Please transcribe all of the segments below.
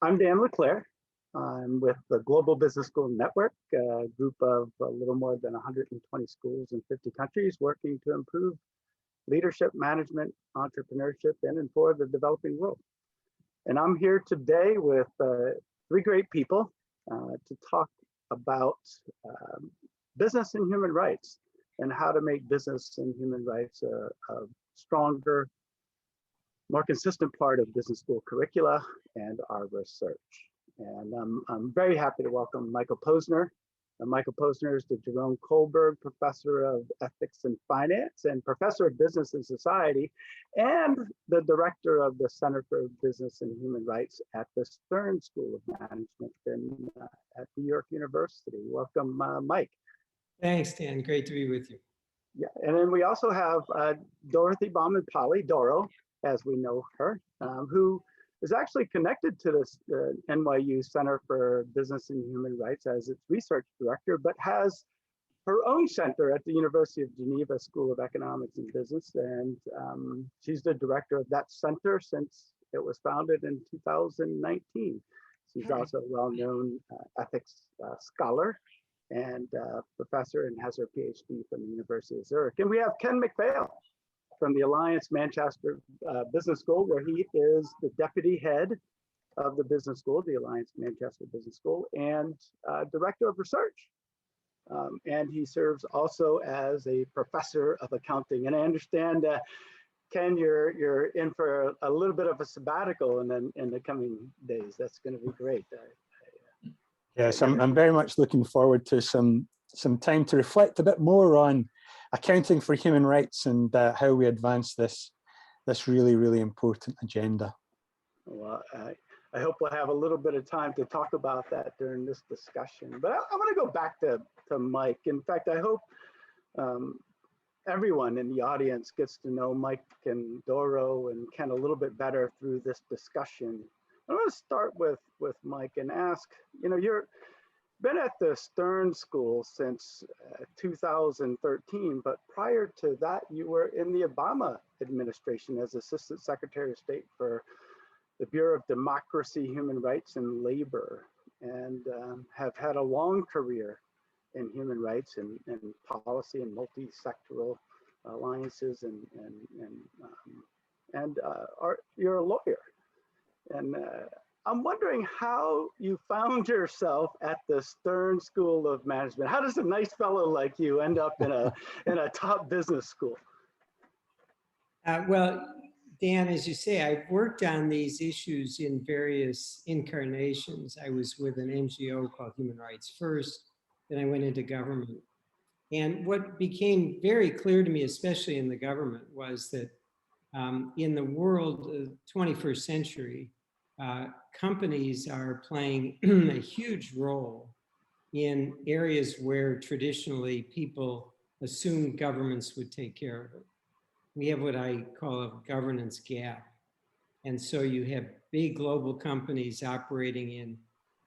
I'm Dan LeClaire. I'm with the Global Business School Network, a group of a little more than 120 schools in 50 countries working to improve leadership, management, entrepreneurship in and for the developing world. And I'm here today with three great people to talk about business and human rights and how to make business and human rights a stronger, more consistent part of business school curricula and our research. And I'm very happy to welcome Michael Posner. Michael Posner is the Jerome Kohlberg Professor of Ethics and Finance and Professor of Business and Society, and the Director of the Center for Business and Human Rights at the Stern School of Management at New York University. Welcome, Mike. Thanks, Dan. Great to be with you. Yeah, and then we also have Dorothy Baumann-Polly, Doro, as we know her, who is actually connected to this NYU Center for Business and Human Rights as its research director, but has her own center at the University of Geneva School of Economics and Business. And she's the director of that center since it was founded in 2019. She's also a well-known ethics scholar and professor, and has her PhD from the University of Zurich. And we have Ken McPhail from the Alliance Manchester Business School, where he is the deputy head of the business school, the Alliance Manchester Business School, and director of research. And he serves also as a professor of accounting. And I understand, Ken, you're in for a little bit of a sabbatical in the coming days. That's going to be great. Yes, I'm very much looking forward to some time to reflect a bit more on accounting for human rights and how we advance this really, really important agenda. Well, I hope we'll have a little bit of time to talk about that during this discussion. But I want to go back to Mike. In fact, I hope everyone in the audience gets to know Mike and Doro and Ken a little bit better through this discussion. I want to start with Mike and ask, you're been at the Stern School since 2013, but prior to that, you were in the Obama administration as Assistant Secretary of State for the Bureau of Democracy, Human Rights, and Labor, and have had a long career in human rights and policy and multi-sectoral alliances, you're a lawyer. And I'm wondering how you found yourself at the Stern School of Management. How does a nice fellow like you end up in a top business school? Well, Dan, as you say, I've worked on these issues in various incarnations. I was with an NGO called Human Rights First, then I went into government. And what became very clear to me, especially in the government, was that in the world of the 21st century, companies are playing a huge role in areas where traditionally people assumed governments would take care of it. We have what I call a governance gap. And so you have big global companies operating in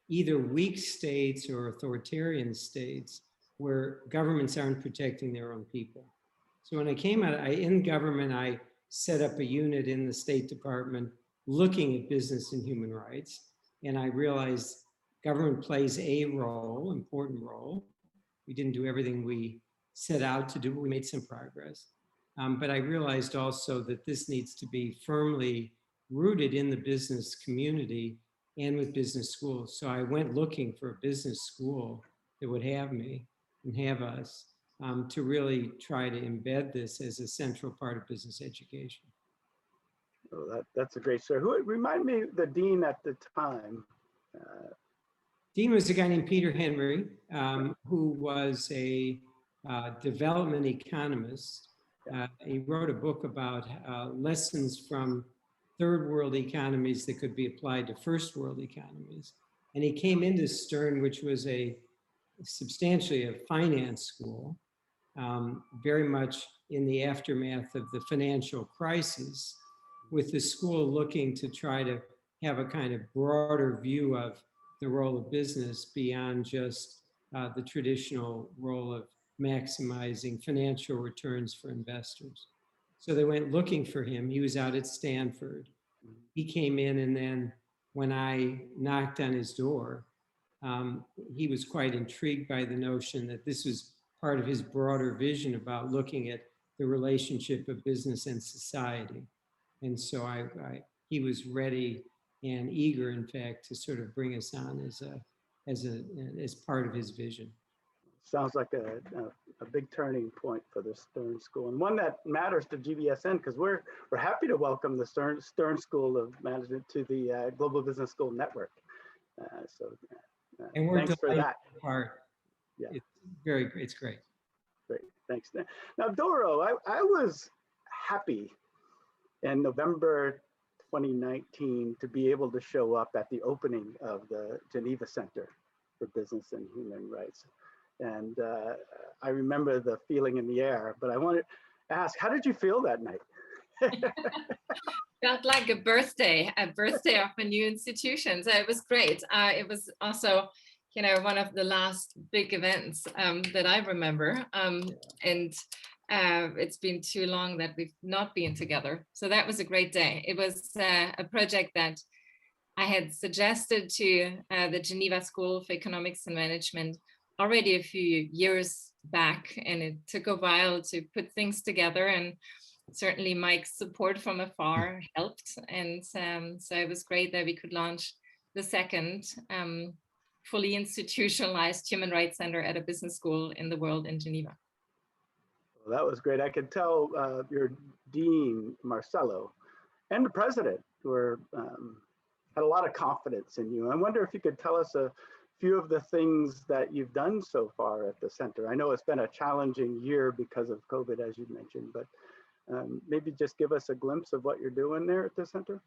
either weak states or authoritarian states where governments aren't protecting their own people. So when I came out, in government, I set up a unit in the State Department looking at business and human rights. And I realized government plays a role, important role. We didn't do everything we set out to do, but we made some progress. But I realized also that this needs to be firmly rooted in the business community and with business schools. So I went looking for a business school that would have me and have us to really try to embed this as a central part of business education. Oh, that's a great story. Who remind me the dean at the time? Dean was a guy named Peter Henry, who was a development economist. He wrote a book about lessons from third world economies that could be applied to first world economies. And he came into Stern, which was substantially a finance school, very much in the aftermath of the financial crisis, with the school looking to try to have a kind of broader view of the role of business beyond just the traditional role of maximizing financial returns for investors. So they went looking for him. He was out at Stanford. He came in and then when I knocked on his door, he was quite intrigued by the notion that this was part of his broader vision about looking at the relationship of business and society. And so he was ready and eager, in fact, to sort of bring us on as part of his vision. Sounds like a big turning point for the Stern School, and one that matters to GBSN, because we're happy to welcome the Stern School of Management to the Global Business School Network. And we're thanks for that. Part. Yeah, it's great. Great, thanks. Now, Doro, I was happy in November 2019 to be able to show up at the opening of the Geneva Center for Business and Human Rights. And I remember the feeling in the air, but I wanted to ask, how did you feel that night? Felt like a birthday of a new institution. So it was great. It was also, one of the last big events that I remember. And it's been too long that we've not been together. So that was a great day. It was a project that I had suggested to the Geneva School of Economics and Management already a few years back, and it took a while to put things together, and certainly Mike's support from afar helped. And so it was great that we could launch the second fully institutionalized human rights center at a business school in the world in Geneva. Well, that was great. I could tell your dean, Marcelo, and the president had a lot of confidence in you. I wonder if you could tell us a few of the things that you've done so far at the center. I know it's been a challenging year because of COVID, as you mentioned, but maybe just give us a glimpse of what you're doing there at the center.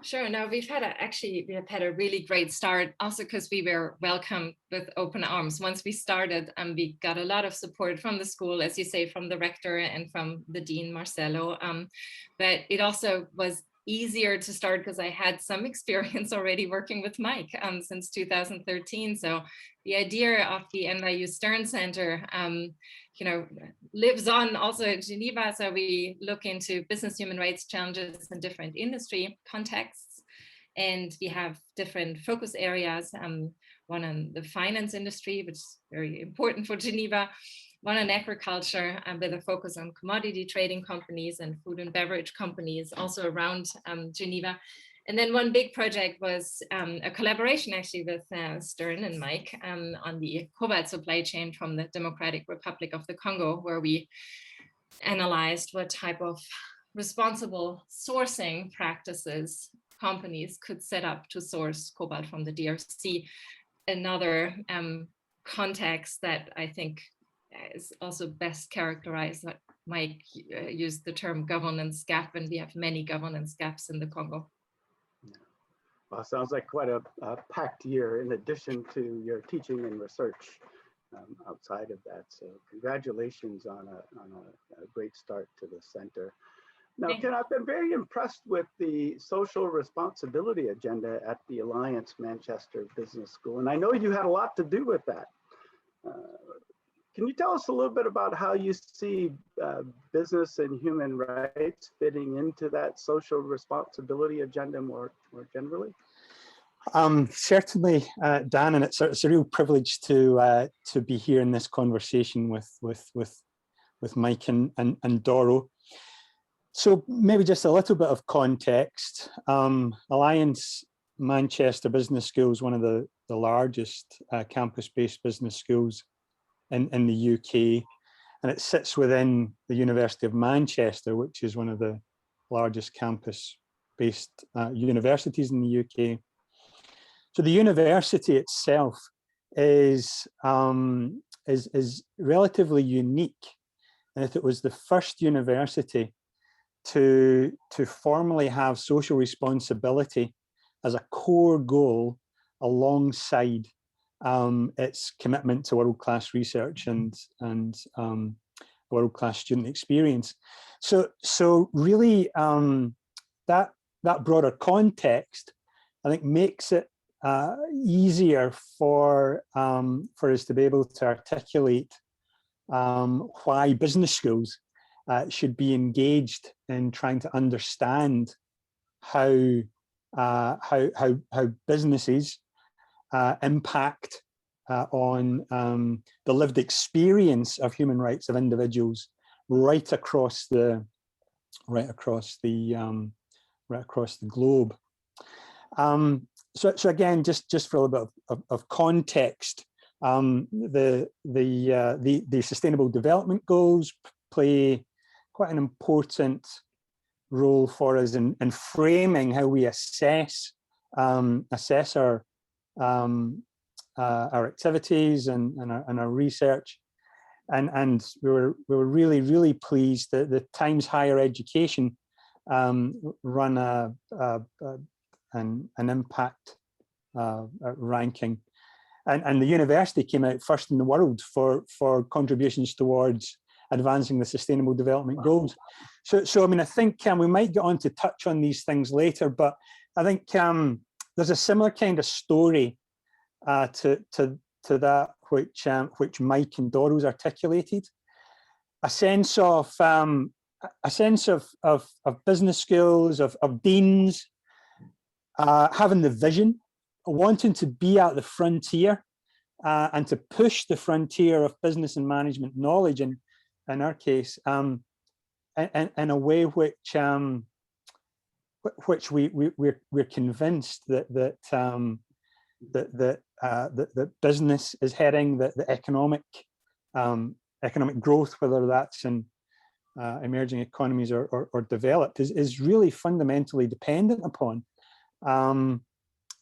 Sure. No, we have had a really great start, also because we were welcomed with open arms. Once we started, we got a lot of support from the school, as you say, from the rector and from the dean, Marcelo. But it also was easier to start because I had some experience already working with Mike since 2013. So the idea of the NYU Stern Center, lives on also in Geneva. So we look into business human rights challenges in different industry contexts. And we have different focus areas, one on the finance industry, which is very important for Geneva, one on agriculture, with a focus on commodity trading companies and food and beverage companies, also around Geneva. And then one big project was a collaboration actually with Stern and Mike on the cobalt supply chain from the Democratic Republic of the Congo, where we analyzed what type of responsible sourcing practices companies could set up to source cobalt from the DRC. Another context that I think is also best characterized, that Mike used the term governance gap, and we have many governance gaps in the Congo. Well, sounds like quite a packed year in addition to your teaching and research outside of that. So congratulations on a great start to the center. Now, Ken, I've been very impressed with the social responsibility agenda at the Alliance Manchester Business School, and I know you had a lot to do with that. Can you tell us a little bit about how you see business and human rights fitting into that social responsibility agenda more generally? Certainly, Dan, and it's a real privilege to be here in this conversation with Mike and Doro. So maybe just a little bit of context. Alliance Manchester Business School is one of the largest campus-based business schools in the UK, and it sits within the University of Manchester, which is one of the largest campus-based universities in the UK. So the university itself is relatively unique, and if it was the first university to formally have social responsibility as a core goal alongside its commitment to world-class research and world-class student experience. So really that broader context, I think, makes it easier for us to be able to articulate why business schools should be engaged in trying to understand how how businesses impact on the lived experience of human rights of individuals right across the globe. So again, just for a little bit of context, the Sustainable Development Goals play quite an important role for us in framing how we assess our activities and our research, and we were really pleased that the Times Higher Education run an impact ranking, and the university came out first in the world for contributions towards advancing the Sustainable Development Goals. So I mean, I think we might get on to touch on these things later, but I think there's a similar kind of story to that which Mike and Doro's articulated. A sense of business schools, of deans having the vision, wanting to be at the frontier and to push the frontier of business and management knowledge, and in our case, in a way which we're convinced that business is heading, that the economic growth, whether that's in emerging economies or developed, is really fundamentally dependent upon.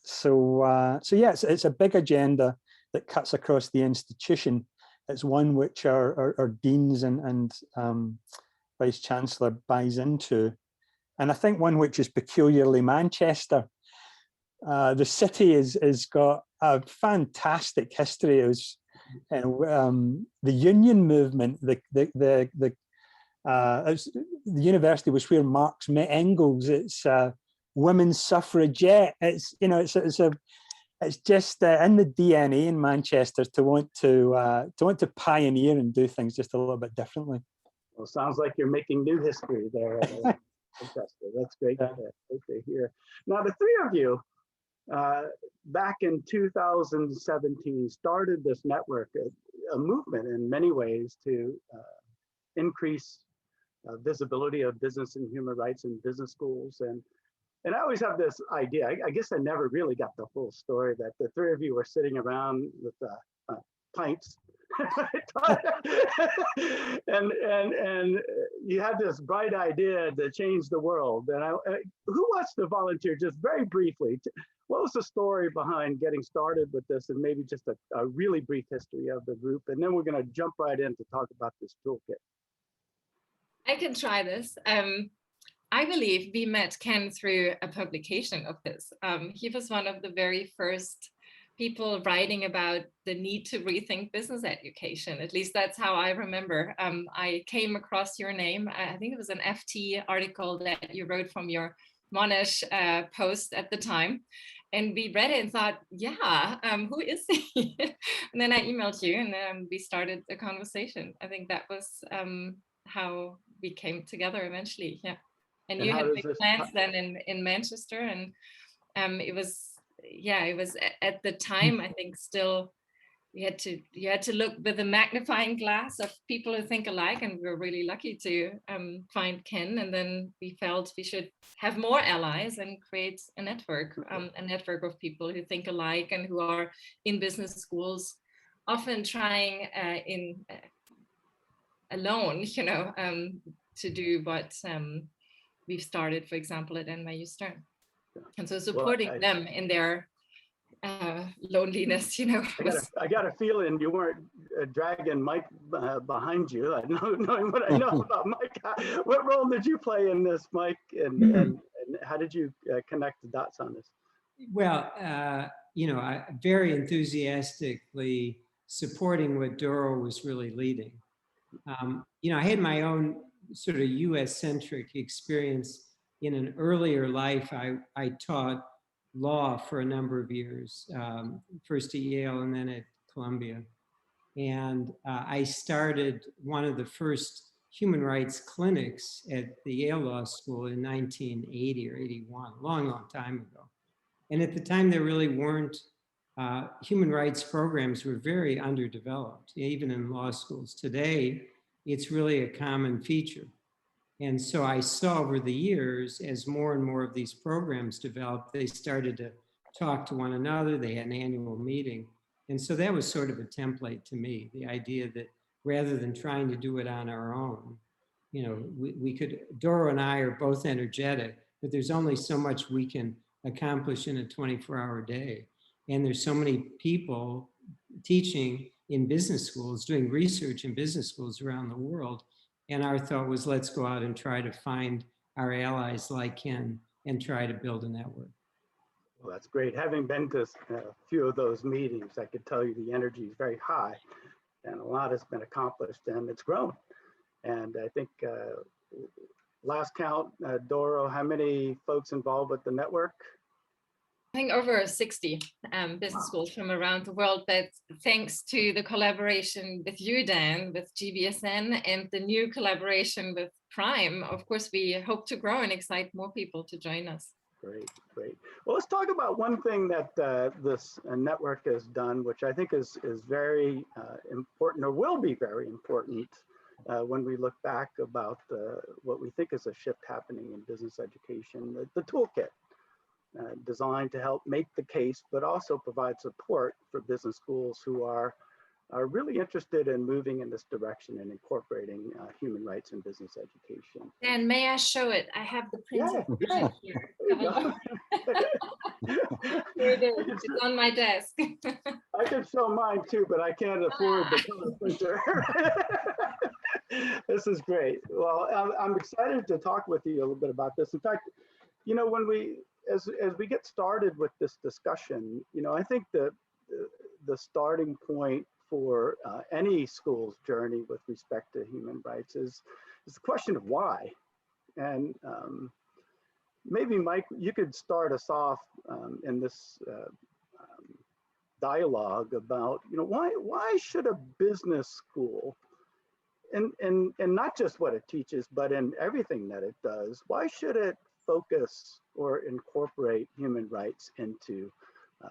So yeah, it's a big agenda that cuts across the institution. It's one which our deans and vice chancellor buys into, and I think one which is peculiarly Manchester. The city is got a fantastic history. It was, the union movement. The university was where Marx met Engels. It's women's suffragette. It's it's just in the DNA in Manchester to want to pioneer and do things just a little bit differently. Well, sounds like you're making new history there. That's great. Yeah. Great to hear. Now, the three of you, back in 2017, started this network, a movement in many ways to increase visibility of business and human rights in business schools. And I always have this idea, I guess I never really got the full story, that the three of you were sitting around with pints and you had this bright idea to change the world. And who wants to volunteer just very briefly? What was the story behind getting started with this, and maybe just a really brief history of the group? And then we're going to jump right in to talk about this toolkit. I can try this. I believe we met Ken through a publication of this. He was one of the very first people writing about the need to rethink business education. At least that's how I remember. I came across your name. I think it was an FT article that you wrote from your Monash post at the time. And we read it and thought, yeah, who is he? And then I emailed you, and we started a conversation. I think that was how we came together eventually. Yeah. And you had big plans then in Manchester, and it was at the time, I think, still you had to look with a magnifying glass of people who think alike, and we were really lucky to find Ken. And then we felt we should have more allies and create a network of people who think alike and who are in business schools, often trying alone, to do what we've started, for example, at NYU Stern. And so supporting them in their loneliness, I got a feeling you weren't dragging Mike behind you. Knowing what I know about Mike, what role did you play in this, Mike? And how did you connect the dots on this? Well, I very enthusiastically supporting what Doro was really leading. I had my own sort of US-centric experience. In an earlier life, I taught law for a number of years, first at Yale and then at Columbia. And I started one of the first human rights clinics at the Yale Law School in 1980 or 81, long, long time ago. And at the time, there really weren't, human rights programs were very underdeveloped, even in law schools. Today, it's really a common feature. And so I saw over the years, as more and more of these programs developed, they started to talk to one another. They had an annual meeting. And so that was sort of a template to me, the idea that rather than trying to do it on our own, you know, we could, Doro and I are both energetic, but there's only so much we can accomplish in a 24-hour day. And there's so many people teaching in business schools, doing research in business schools around the world. And our thought was, let's go out and try to find our allies like Ken and try to build a network. Well, that's great. Having been to a few of those meetings, I could tell you the energy is very high and a lot has been accomplished and it's grown. And I think last count, Doro, how many folks involved with the network? I think over 60 business schools from around the world, but thanks to the collaboration with you, Dan, with GBSN, and the new collaboration with Prime, of course, we hope to grow and excite more people to join us. Great, great. Well, let's talk about one thing that this network has done, which I think is very important, or will be very important when we look back about what we think is a shift happening in business education, the toolkit. Designed to help make the case, but also provide support for business schools who are really interested in moving in this direction and incorporating human rights in business education. And may I show it? I have the printed Yeah. here. Here it is. It's on my desk. I could show mine too, but I can't afford the color printer. This is great. Well, I'm excited to talk with you a little bit about this. In fact, you know, when as we get started with this discussion, you know, I think the starting point for any school's journey with respect to human rights is the question of why. And maybe Mike, you could start us off in this dialogue about, you know, why should a business school, and not just what it teaches, but in everything that it does, why should it focus or incorporate human rights into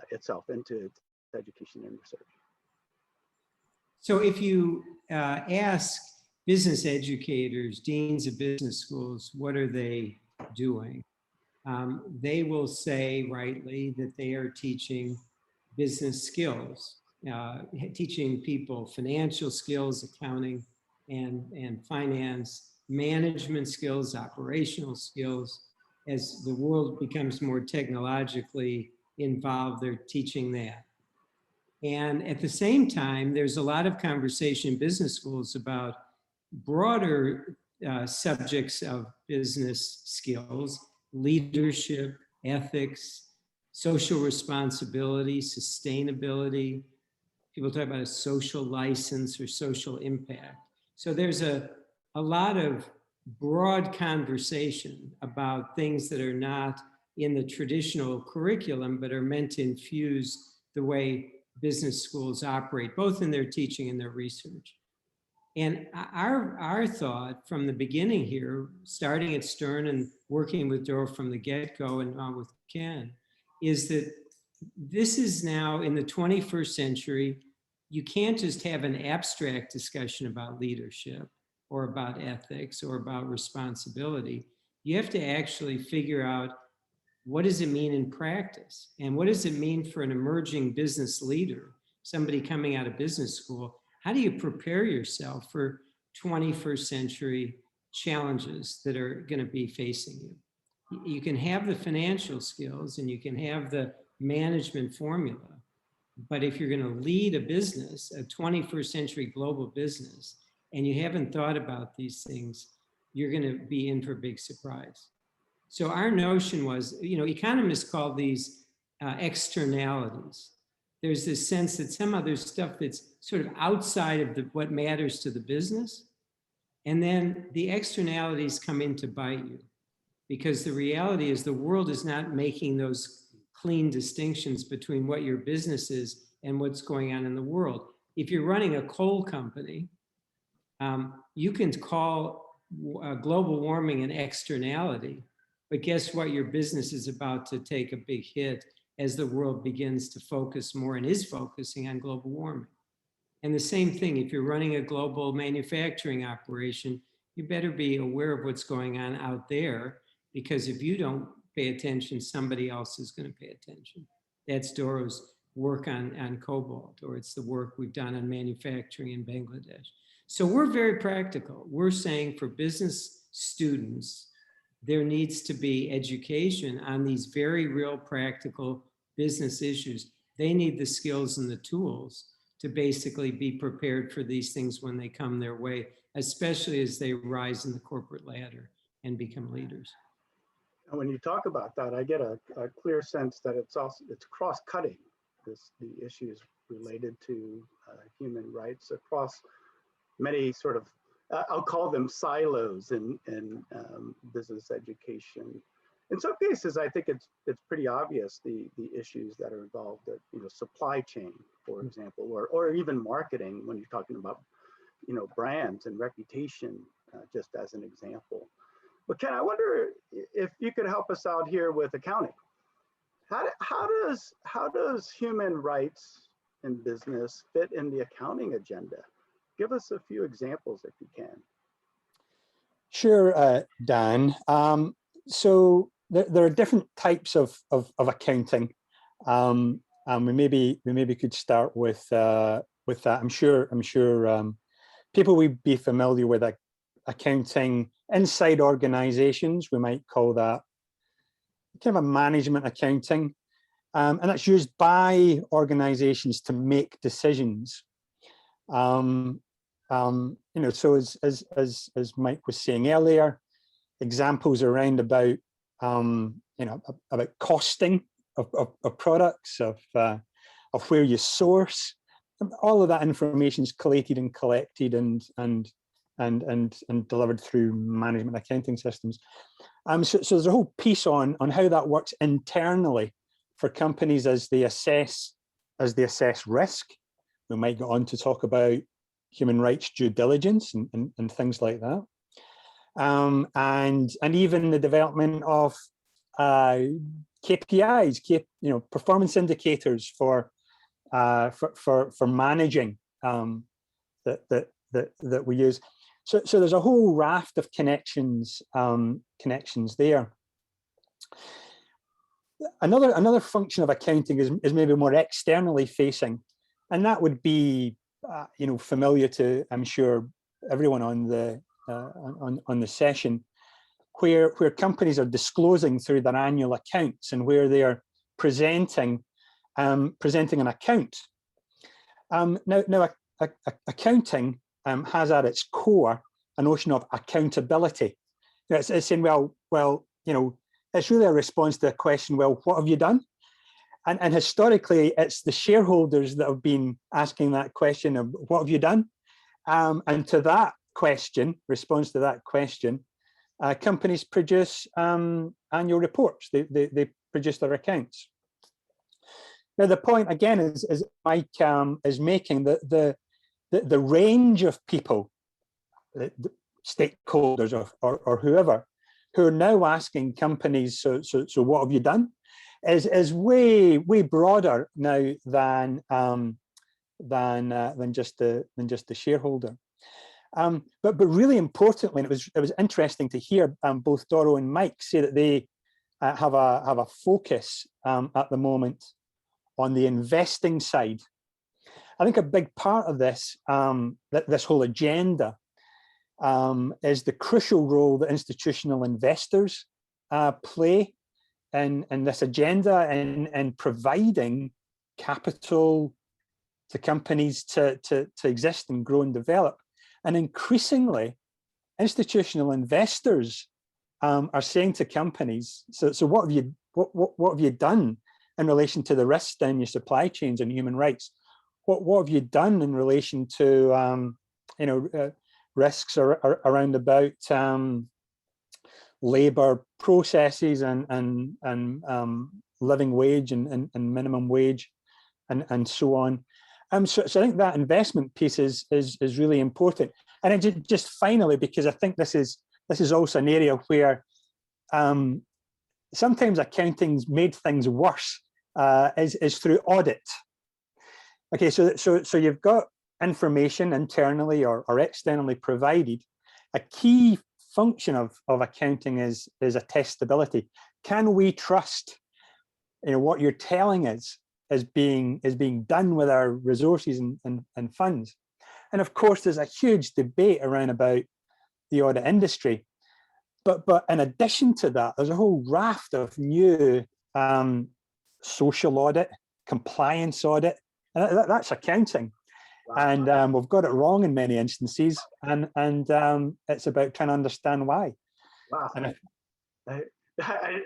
itself, into its education and research? So if you ask business educators, deans of business schools, what are they doing? They will say rightly that they are teaching business skills, teaching people financial skills, accounting and finance, management skills, operational skills. As the world becomes more technologically involved, they're teaching that. And at the same time, there's a lot of conversation in business schools about broader subjects of business skills, leadership, ethics, social responsibility, sustainability. People talk about a social license or social impact. So there's a lot of broad conversation about things that are not in the traditional curriculum, but are meant to infuse the way business schools operate, both in their teaching and their research. And our thought from the beginning here, starting at Stern and working with Doro from the get-go and on with Ken, is that this is now in the 21st century. You can't just have an abstract discussion about leadership or about ethics or about responsibility. You have to actually figure out, what does it mean in practice? And what does it mean for an emerging business leader, somebody coming out of business school? How do you prepare yourself for 21st century challenges that are going to be facing you? You can have the financial skills and you can have the management formula, but if you're going to lead a business, a 21st century global business, and you haven't thought about these things, you're going to be in for a big surprise. So our notion was, you know, economists call these externalities. There's this sense that somehow there's stuff that's sort of outside of what matters to the business. And then the externalities come in to bite you, because the reality is the world is not making those clean distinctions between what your business is and what's going on in the world. If you're running a coal company, You can call global warming an externality, but guess what? Your business is about to take a big hit as the world begins to focus more and is focusing on global warming. And the same thing, if you're running a global manufacturing operation, you better be aware of what's going on out there, because if you don't pay attention, somebody else is going to pay attention. That's Doro's work on cobalt, or it's the work we've done on manufacturing in Bangladesh. So we're very practical. We're saying for business students, there needs to be education on these very real practical business issues. They need the skills and the tools to basically be prepared for these things when they come their way, especially as they rise in the corporate ladder and become leaders. And when you talk about that, I get a clear sense that it's cross-cutting, the issues related to human rights across many sort of, I'll call them silos in business education. In some cases, I think it's pretty obvious the issues that are involved, that supply chain, for example, or even marketing when you're talking about brands and reputation, just as an example. But Ken, I wonder if you could help us out here with accounting. How does human rights in business fit in the accounting agenda? Give us a few examples if you can. Sure, Dan. So there are different types of accounting. We maybe could start with that. I'm sure people would be familiar with accounting inside organizations. We might call that kind of a management accounting, and that's used by organizations to make decisions. So as Mike was saying earlier, examples around about about costing of products, of where you source. All of that information is collated and collected and delivered through management accounting systems. So there's a whole piece on how that works internally for companies as they assess risk. We might go on to talk about human rights due diligence and things like that. And even the development of KPIs, performance indicators for managing that we use. So there's a whole raft of connections there. Another function of accounting is maybe more externally facing, and that would be familiar to, I'm sure, everyone on the session, where companies are disclosing through their annual accounts and where they are presenting an account. Now accounting has at its core a notion of accountability. It's saying, well, it's really a response to a question, well, what have you done? And historically, it's the shareholders that have been asking that question of what have you done? And to that question, response to that question, companies produce annual reports. They produce their accounts. Now, the point again is Mike is making that the range of people, the stakeholders or whoever, who are now asking companies, so what have you done, is way broader now than just the shareholder. But really importantly, and it was interesting to hear both Doro and Mike say that they have a focus at the moment on the investing side. I think a big part of this this whole agenda is the crucial role that institutional investors play in this agenda and providing capital to companies to exist and grow and develop. And increasingly, institutional investors are saying to companies, so what have you done in relation to the risks in your supply chains and human rights? What have you done in relation to risks around about labor processes and living wage and minimum wage and so on? So I think that investment piece is really important. And it just finally, because I think this is also an area where sometimes accounting's made things worse, is through audit. Okay, so you've got information internally or externally provided. A key function of accounting is attestability. Can we trust, what you're telling us is being done with our resources and funds? And of course, there's a huge debate around about the audit industry. But in addition to that, there's a whole raft of new social audit, compliance audit, and that's accounting. Wow. And we've got it wrong in many instances, and it's about trying to understand why. Wow. And I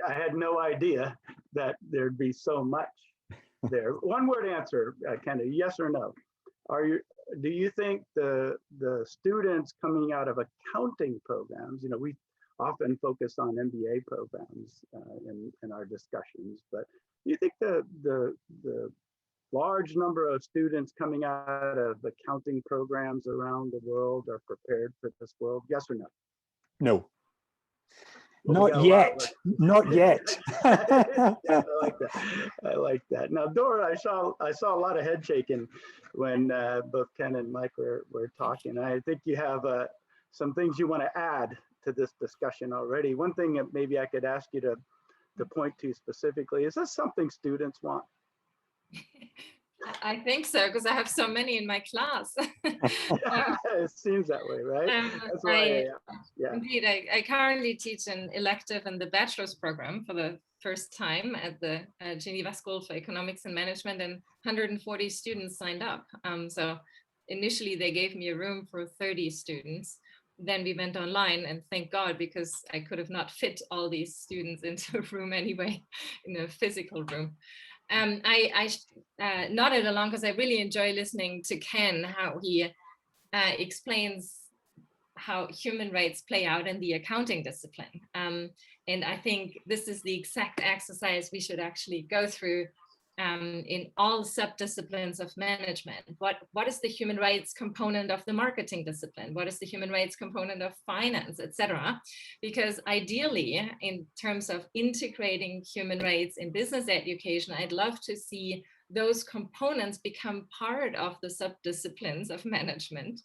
had no idea that there'd be so much there. One word answer, kind of yes or no. Do you think the students coming out of accounting programs, we often focus on MBA programs in our discussions, but do you think the large number of students coming out of accounting programs around the world are prepared for this world? Yes or no? No. Well, Not yet. Not yet. Yeah, I like that. Now, Dora, I saw a lot of head shaking when both Ken and Mike were talking. I think you have some things you want to add to this discussion already. One thing that maybe I could ask you to point to specifically, is this something students want? I think so, because I have so many in my class. It seems that way, right? That's why, yeah. Indeed, I currently teach an elective in the bachelor's program for the first time at the Geneva School for Economics and Management, and 140 students signed up. So initially they gave me a room for 30 students. Then we went online, and thank God, because I could have not fit all these students into a room anyway, in a physical room. I nodded along because I really enjoy listening to Ken, how he explains how human rights play out in the accounting discipline. And I think this is the exact exercise we should actually go through in all subdisciplines of management. What is the human rights component of the marketing discipline? What is the human rights component of finance, etc.? Because ideally, in terms of integrating human rights in business education, I'd love to see those components become part of the subdisciplines of management,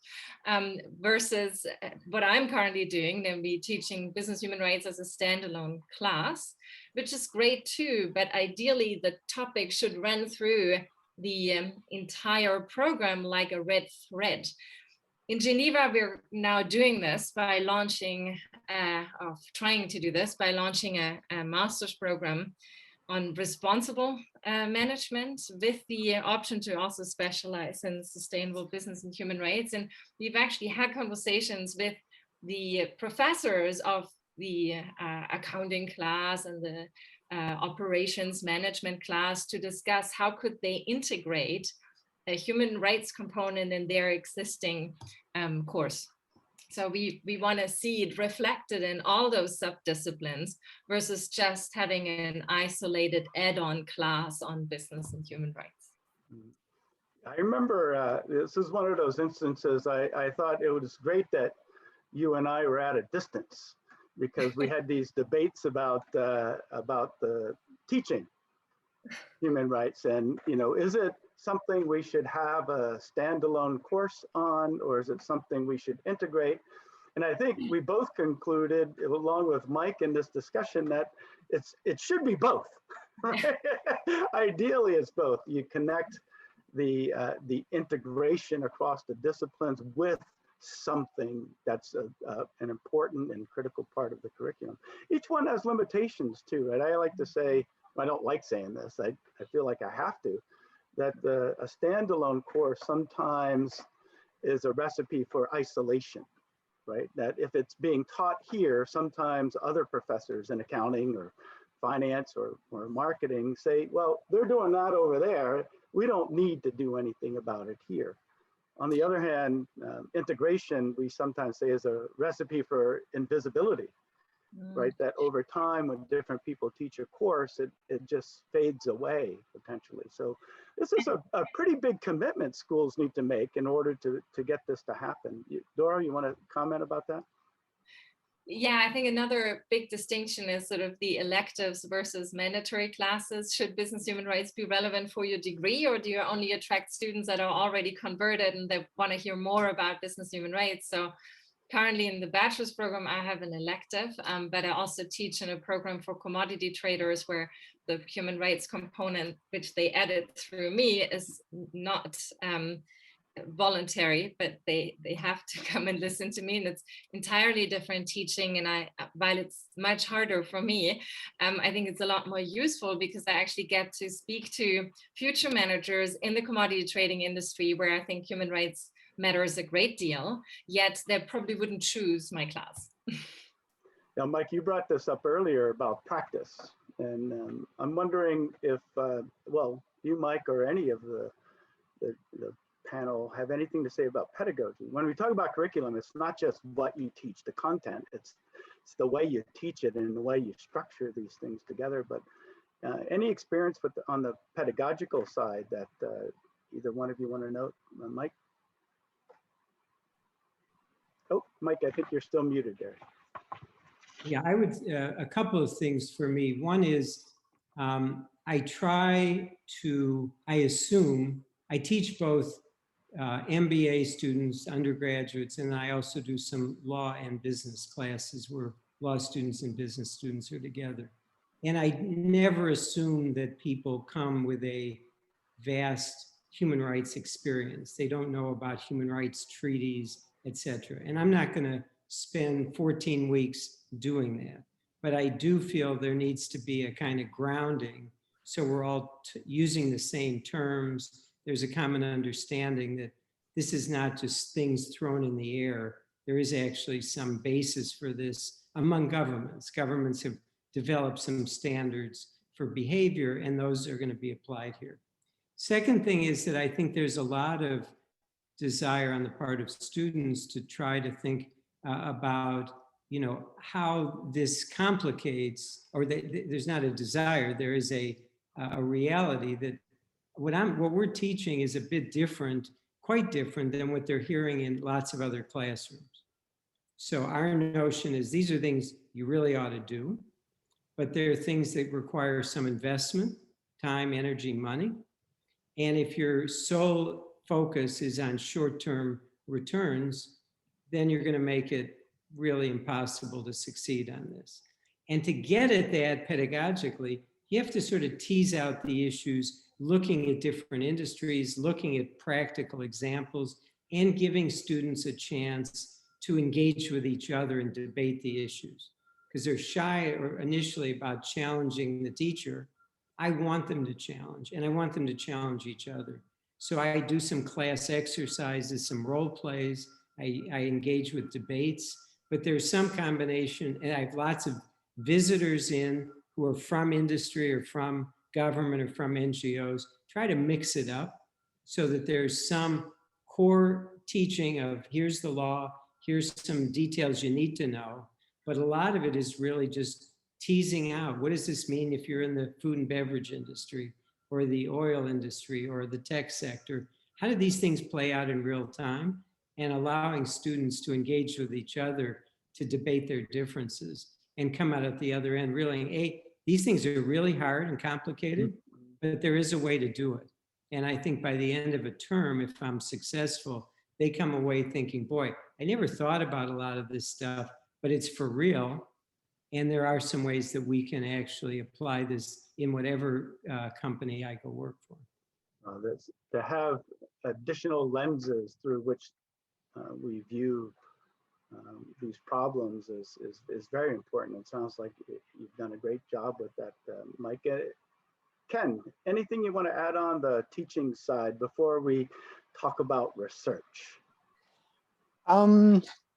versus what I'm currently doing, namely teaching business human rights as a standalone class, which is great too, but ideally the topic should run through the entire program like a red thread. In Geneva, we're now doing this by launching, trying to do this by launching a master's program on responsible management, with the option to also specialize in sustainable business and human rights. And we've actually had conversations with the professors of the accounting class and the operations management class to discuss how could they integrate a human rights component in their existing course. So we want to see it reflected in all those subdisciplines versus just having an isolated add-on class on business and human rights. I remember this is one of those instances I thought it was great that you and I were at a distance, because we had these debates about the teaching human rights, and is it something we should have a standalone course on, or is it something we should integrate? And I think we both concluded, along with Mike in this discussion, that it should be both. Right? Ideally, it's both. You connect the integration across the disciplines with something that's an important and critical part of the curriculum. Each one has limitations too, right? I like to say, I don't like saying this, I feel like I have to, that a standalone course sometimes is a recipe for isolation, right? That if it's being taught here, sometimes other professors in accounting or finance or marketing say, well, they're doing that over there, we don't need to do anything about it here. On the other hand, integration, we sometimes say, is a recipe for invisibility, right? That over time, when different people teach a course, it just fades away potentially. So this is a pretty big commitment schools need to make in order to get this to happen. Dora, you want to comment about that? Yeah, I think another big distinction is sort of the electives versus mandatory classes. Should business human rights be relevant for your degree, or do you only attract students that are already converted and they want to hear more about business human rights? So currently in the bachelor's program, I have an elective, but I also teach in a program for commodity traders where the human rights component, which they added through me, is not voluntary, but they have to come and listen to me, and it's entirely different teaching. And while it's much harder for me, I think it's a lot more useful because I actually get to speak to future managers in the commodity trading industry, where I think human rights matters a great deal, yet they probably wouldn't choose my class. Now, Mike, you brought this up earlier about practice, and I'm wondering if, well, you, Mike, or any of the panel have anything to say about pedagogy. When we talk about curriculum, it's not just what you teach, the content, it's the way you teach it and the way you structure these things together. But any experience on the pedagogical side that either one of you want to note? Mike? Oh, Mike, I think you're still muted there. Yeah, I would, a couple of things for me. One is I teach both MBA students, undergraduates, and I also do some law and business classes where law students and business students are together. And I never assume that people come with a vast human rights experience. They don't know about human rights treaties, etc. And I'm not going to spend 14 weeks doing that. But I do feel there needs to be a kind of grounding, so we're all using the same terms. There's a common understanding that this is not just things thrown in the air. There is actually some basis for this among governments. Governments have developed some standards for behavior, and those are going to be applied here. Second thing is that I think there's a lot of desire on the part of students to try to think about, you know, how this complicates, or there's not a desire, there is a reality that what we're teaching is a bit different, quite different than what they're hearing in lots of other classrooms. So our notion is these are things you really ought to do, but there are things that require some investment, time, energy, money. And if your sole focus is on short-term returns, then you're going to make it really impossible to succeed on this. And to get at that pedagogically, you have to sort of tease out the issues, looking at different industries, looking at practical examples, and giving students a chance to engage with each other and debate the issues. Because they're shy initially about challenging the teacher. I want them to challenge, and I want them to challenge each other. So I do some class exercises, some role plays, I engage with debates, but there's some combination, and I have lots of visitors in who are from industry or from government or from NGOs, try to mix it up so that there's some core teaching of here's the law, here's some details you need to know, but a lot of it is really just teasing out, what does this mean if you're in the food and beverage industry or the oil industry or the tech sector? How do these things play out in real time? And allowing students to engage with each other, to debate their differences and come out at the other end realizing, these things are really hard and complicated, but there is a way to do it. And I think by the end of a term, if I'm successful, they come away thinking, boy, I never thought about a lot of this stuff, but it's for real. And there are some ways that we can actually apply this in whatever company I go work for. To have additional lenses through which we view these problems is very important. It sounds like you've done a great job with that, Mike. Ken, anything you want to add on the teaching side before we talk about research?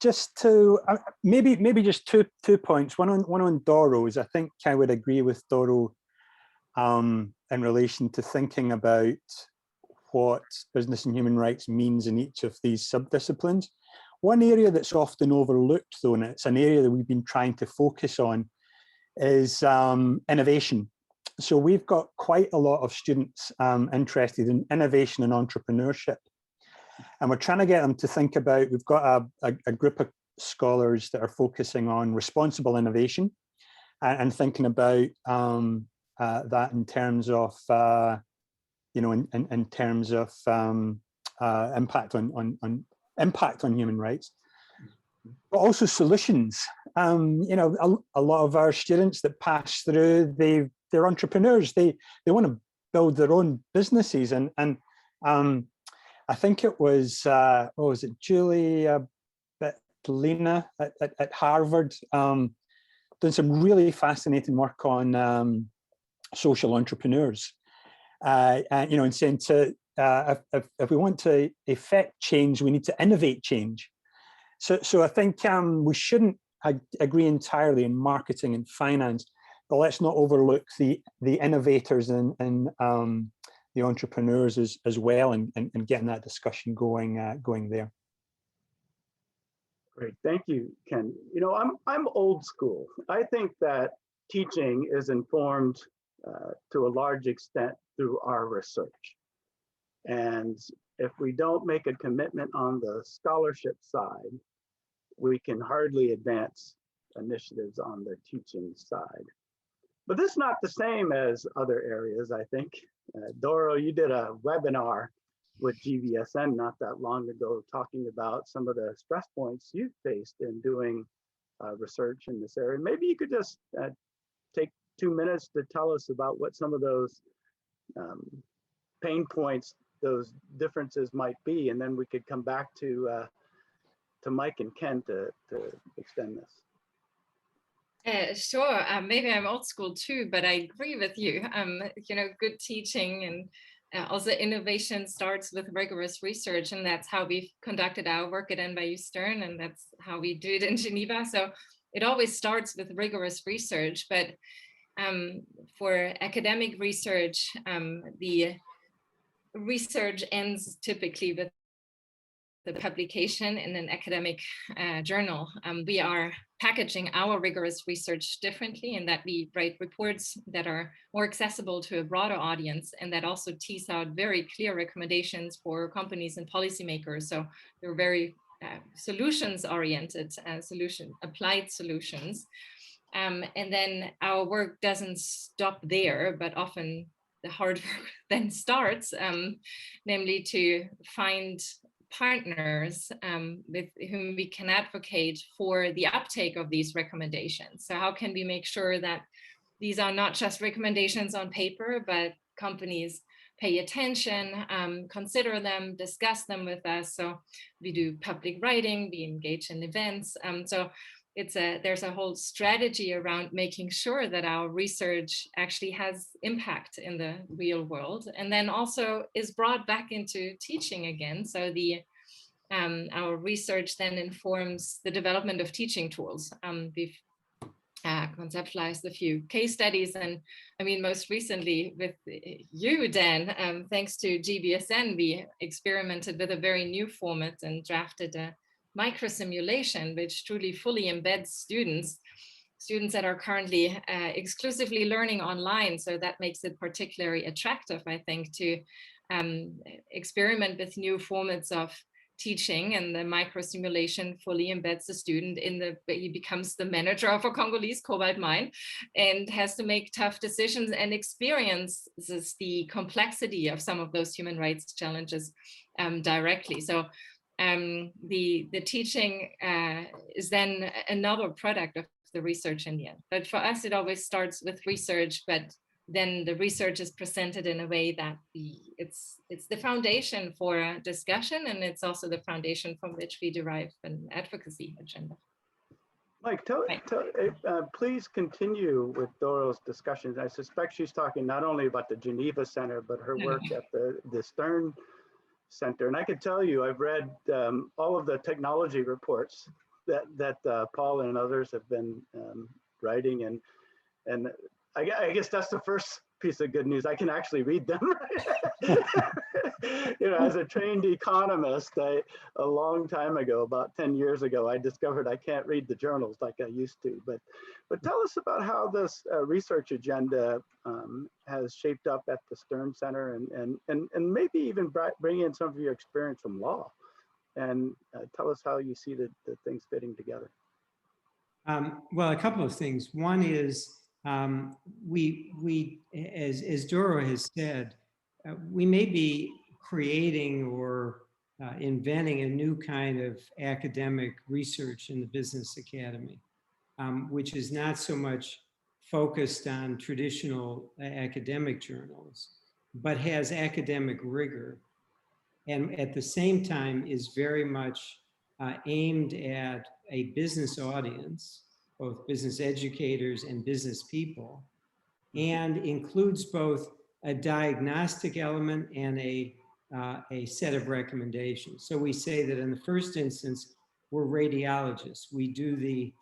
Just to maybe just two points. One on Doro's. I think I would agree with Doro in relation to thinking about what business and human rights means in each of these subdisciplines. One area that's often overlooked, though, and it's an area that we've been trying to focus on, is innovation. So we've got quite a lot of students interested in innovation and entrepreneurship. And we're trying to get them to think about, we've got a group of scholars that are focusing on responsible innovation and thinking about that in terms of, in terms of impact on human rights, but also solutions. A lot of our students that pass through, they're entrepreneurs. They want to build their own businesses, and I think it was Julie Lena at Harvard, done some really fascinating work on social entrepreneurs, and saying if we want to effect change, we need to innovate change. So I think we shouldn't agree entirely in marketing and finance, but let's not overlook the innovators and the entrepreneurs as well, and getting that discussion going there. Great, thank you, Ken. I'm old school. I think that teaching is informed to a large extent through our research. And if we don't make a commitment on the scholarship side, we can hardly advance initiatives on the teaching side. But this is not the same as other areas, I think. Doro, you did a webinar with GVSN not that long ago, talking about some of the stress points you faced in doing research in this area. Maybe you could just take 2 minutes to tell us about what some of those pain points, those differences might be, and then we could come back to Mike and Ken to extend this. Sure. Maybe I'm old school too, but I agree with you. Good teaching and also innovation starts with rigorous research, and that's how we've conducted our work at NYU Stern, and that's how we do it in Geneva. So it always starts with rigorous research, but for academic research, the research ends typically with the publication in an academic journal. We are packaging our rigorous research differently in that we write reports that are more accessible to a broader audience, and that also tease out very clear recommendations for companies and policymakers. So they're very solutions oriented, applied solutions. And then our work doesn't stop there, but often the hard work then starts, namely to find partners with whom we can advocate for the uptake of these recommendations. So how can we make sure that these are not just recommendations on paper, but companies pay attention, consider them, discuss them with us. So we do public writing, we engage in events. So there's a whole strategy around making sure that our research actually has impact in the real world, and then also is brought back into teaching again. So our research then informs the development of teaching tools. We've conceptualized a few case studies, and I mean, most recently with you, Dan, thanks to GBSN, we experimented with a very new format and drafted a micro simulation, which truly fully embeds students that are currently exclusively learning online. So that makes it particularly attractive, I think, to experiment with new formats of teaching, and the micro simulation fully embeds the student he becomes the manager of a Congolese cobalt mine and has to make tough decisions and experiences the complexity of some of those human rights challenges directly. So the teaching is then another product of the research in the end. But for us, it always starts with research, but then the research is presented in a way that it's the foundation for a discussion, and it's also the foundation from which we derive an advocacy agenda. Mike, please continue with Doro's discussions. I suspect she's talking not only about the Geneva Center, but her work at the Stern Center. And I can tell you, I've read all of the technology reports that Paul and others have been writing, and I guess that's the first piece of good news. I can actually read them. As a trained economist, a long time ago, about 10 years ago, I discovered I can't read the journals like I used to. But tell us about how this research agenda has shaped up at the Stern Center, and maybe even bring in some of your experience from law, and tell us how you see the things fitting together. Well, a couple of things. One is we as Doro has said, we may be creating or inventing a new kind of academic research in the Business Academy, which is not so much focused on traditional academic journals, but has academic rigor, and at the same time is very much aimed at a business audience, both business educators and business people, and includes both a diagnostic element and a set of recommendations. So we say that in the first instance, we're radiologists. We do the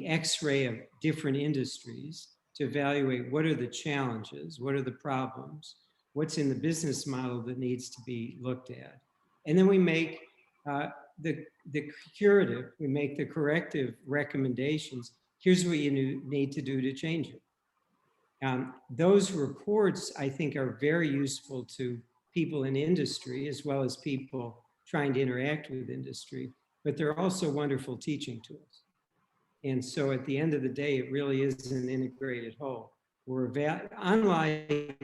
X-ray of different industries to evaluate what are the challenges, what are the problems, what's in the business model that needs to be looked at. And then we make the curative, we make the corrective recommendations. Here's what you need to do to change it. Those reports, I think, are very useful to people in industry as well as people trying to interact with industry, but they're also wonderful teaching tools. And so at the end of the day, it really is an integrated whole. Unlike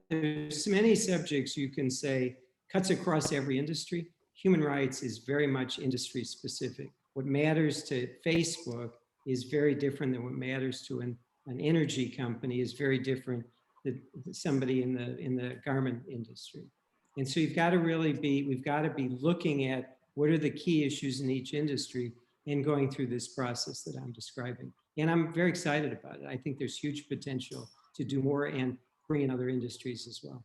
there's many subjects you can say cuts across every industry. Human rights is very much industry specific. What matters to Facebook is very different than what matters to an energy company, is very different than somebody in the garment industry. And so we've got to be looking at what are the key issues in each industry and going through this process that I'm describing. And I'm very excited about it. I think there's huge potential to do more and bring in other industries as well.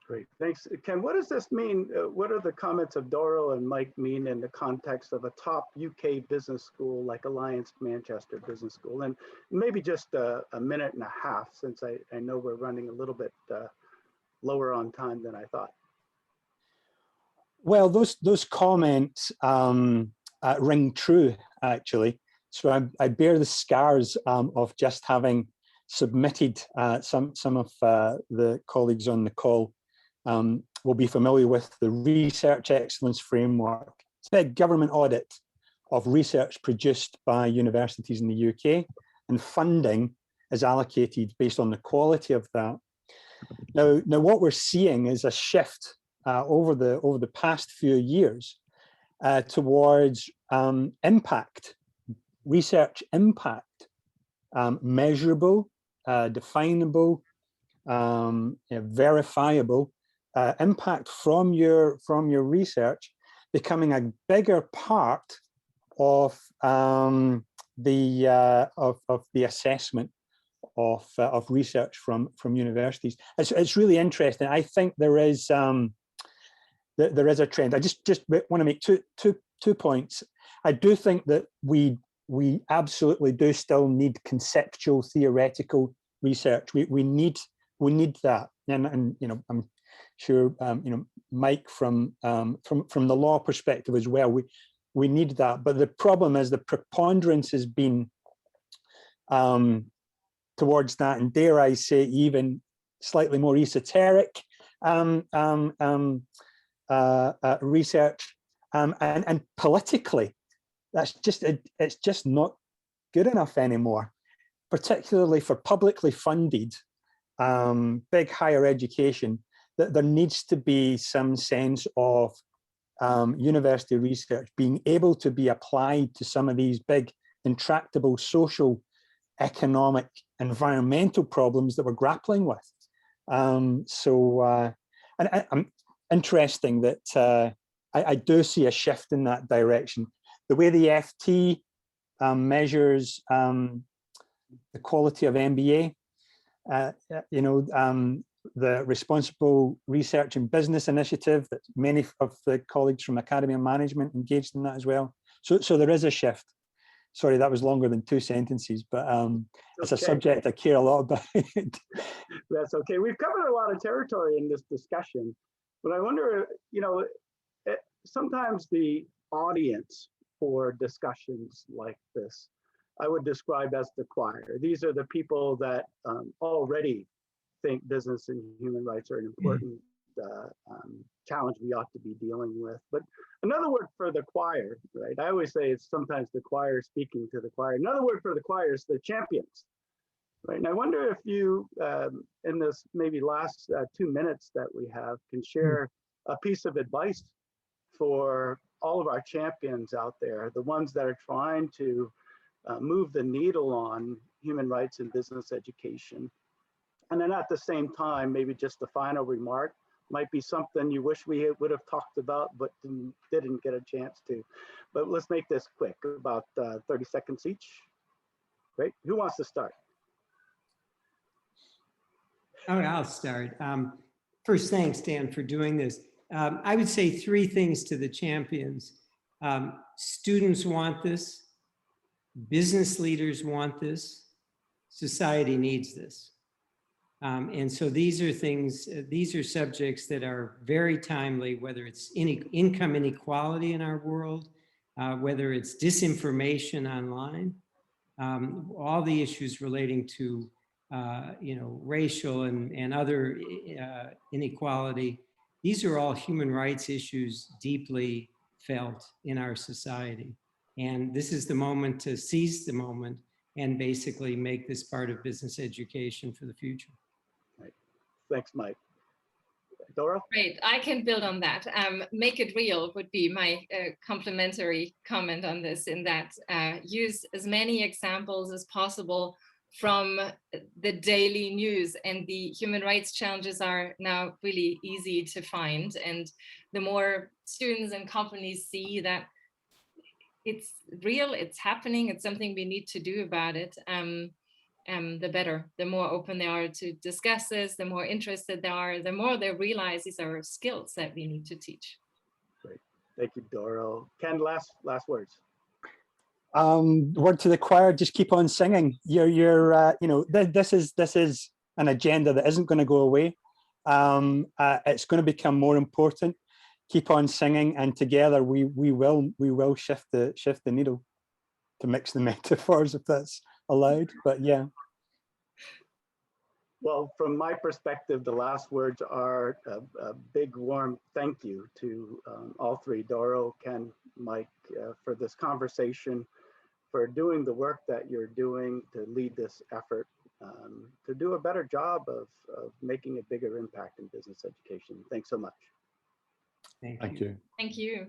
Great, thanks. Ken, what does this mean? What are the comments of Doro and Mike mean in the context of a top UK business school like Alliance Manchester Business School? And maybe just a minute and a half, since I know we're running a little bit lower on time than I thought. Well, those comments ring true, actually. So I bear the scars of just having submitted some of the colleagues on the call will be familiar with the Research Excellence Framework. It's a big government audit of research produced by universities in the UK, and funding is allocated based on the quality of that. Now what we're seeing is a shift over the past few years towards impact, research impact, measurable, definable, verifiable impact from your research becoming a bigger part of the assessment of research from universities. It's really interesting. I think there is a trend. I just want to make two points. I do think that we absolutely do still need conceptual theoretical research. We need that, and I'm sure Mike from the law perspective as well, we need that. But the problem is the preponderance has been towards that, and dare I say even slightly more esoteric research, and politically it's just not good enough anymore, particularly for publicly funded big higher education. That there needs to be some sense of university research being able to be applied to some of these big intractable social, economic, environmental problems that we're grappling with. And I'm interesting that I do see a shift in that direction. The way the FT measures the quality of MBA, the Responsible Research and Business Initiative, that many of the colleagues from Academy of Management engaged in that as well. So there is a shift. Sorry, that was longer than 2 sentences, but it's a Okay. subject I care a lot about. That's okay. We've covered a lot of territory in this discussion, but I wonder, you know, sometimes the audience for discussions like this, I would describe as the choir. These are the people that already think business and human rights are an important challenge we ought to be dealing with. But another word for the choir, right? I always say it's sometimes the choir speaking to the choir. Another word for the choir is the champions, right? And I wonder if you, in this maybe last 2 minutes that we have, can share a piece of advice for all of our champions out there, the ones that are trying to move the needle on human rights and business education. And then at the same time, maybe just a final remark might be something you wish we would have talked about, but didn't get a chance to. But let's make this quick, about 30 seconds each. Great. Who wants to start? All right, I'll start. First, thanks, Dan, for doing this. I would say 3 things to the champions. Students want this. Business leaders want this. Society needs this. And so these are things, these are subjects that are very timely, whether it's income inequality in our world, whether it's disinformation online, all the issues relating to racial and other inequality. These are all human rights issues deeply felt in our society. And this is the moment to seize the moment and basically make this part of business education for the future. Right. Thanks, Mike. Dora? Great, I can build on that. Make it real would be my complimentary comment on this, in that use as many examples as possible from the daily news, and the human rights challenges are now really easy to find. And the more students and companies see that it's real, it's happening, it's something we need to do about it, the better. The more open they are to discuss this, the more interested they are, the more they realize these are skills that we need to teach. Great. Thank you, Doro. Ken, last words. Word to the choir, just keep on singing. This is an agenda that isn't going to go away. It's going to become more important. Keep on singing, and together we will shift the needle, to mix the metaphors, if that's allowed. But yeah. Well, from my perspective, the last words are a big warm thank you to all 3, Doro, Ken, Mike, for this conversation, for doing the work that you're doing to lead this effort, to do a better job of making a bigger impact in business education. Thanks so much. Thank you. Thank you.